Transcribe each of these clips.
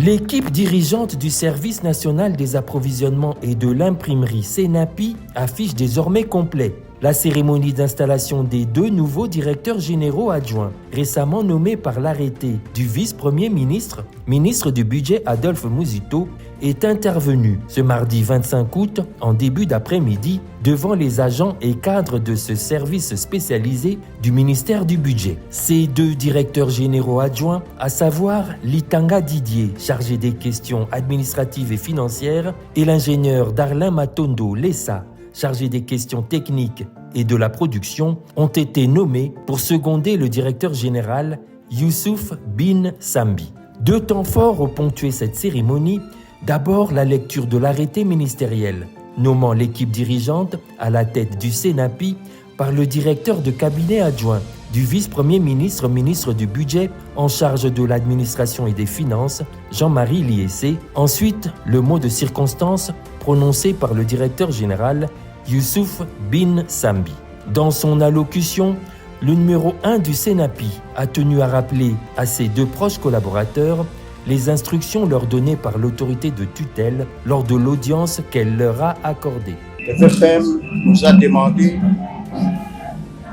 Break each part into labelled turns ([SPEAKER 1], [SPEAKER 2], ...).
[SPEAKER 1] L'équipe dirigeante du Service national des approvisionnements et de l'imprimerie Senapi affiche désormais complet. La cérémonie d'installation des 2 nouveaux directeurs généraux adjoints, récemment nommés par l'arrêté du vice-premier ministre, ministre du Budget Adolphe Muzito, est intervenue ce mardi 25 août en début d'après-midi devant les agents et cadres de ce service spécialisé du ministère du Budget. Ces 2 directeurs généraux adjoints, à savoir Litanga Didier, chargé des questions administratives et financières, et l'ingénieur Darlin Matondo Lessa, chargé des questions techniques et de la production, ont été nommés pour seconder le directeur général Youssouf Bin Sambi. 2 temps forts ont ponctué cette cérémonie. D'abord, la lecture de l'arrêté ministériel, nommant l'équipe dirigeante à la tête du Senapi par le directeur de cabinet adjoint du vice-premier ministre, ministre du Budget en charge de l'administration et des finances, Jean-Marie Liessé. Ensuite, le mot de circonstance prononcé par le directeur général Youssouf Bin Sambi. Dans son allocution, le numéro 1 du Senapi a tenu à rappeler à ses 2 proches collaborateurs les instructions leur données par l'autorité de tutelle lors de l'audience qu'elle leur a accordée.
[SPEAKER 2] Le VFM nous a demandé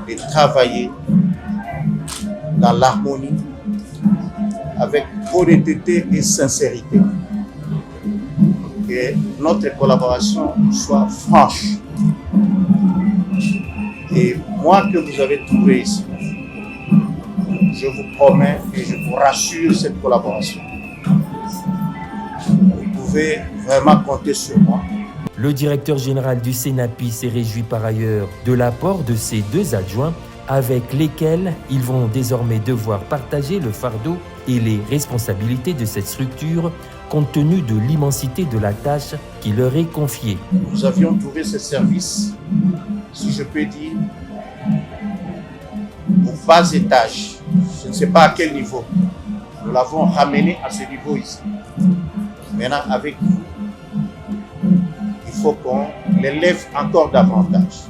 [SPEAKER 2] de travailler dans l'harmonie, avec honnêteté et sincérité. Que notre collaboration soit franche. Et moi que vous avez trouvé ici, je vous promets et je vous rassure cette collaboration. Vous pouvez vraiment compter sur moi.
[SPEAKER 1] Le directeur général du Senapi s'est réjoui par ailleurs de l'apport de ses 2 adjoints avec lesquels ils vont désormais devoir partager le fardeau et les responsabilités de cette structure compte tenu de l'immensité de la tâche qui leur est confiée.
[SPEAKER 2] Nous avions trouvé ce service, si je peux dire, au bas étage. Je ne sais pas à quel niveau. Nous l'avons ramené à ce niveau ici. Maintenant, avec vous, il faut qu'on l'élève encore davantage.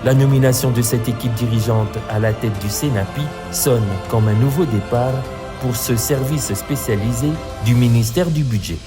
[SPEAKER 1] La nomination de cette équipe dirigeante à la tête du Senapi sonne comme un nouveau départ pour ce service spécialisé du ministère du Budget.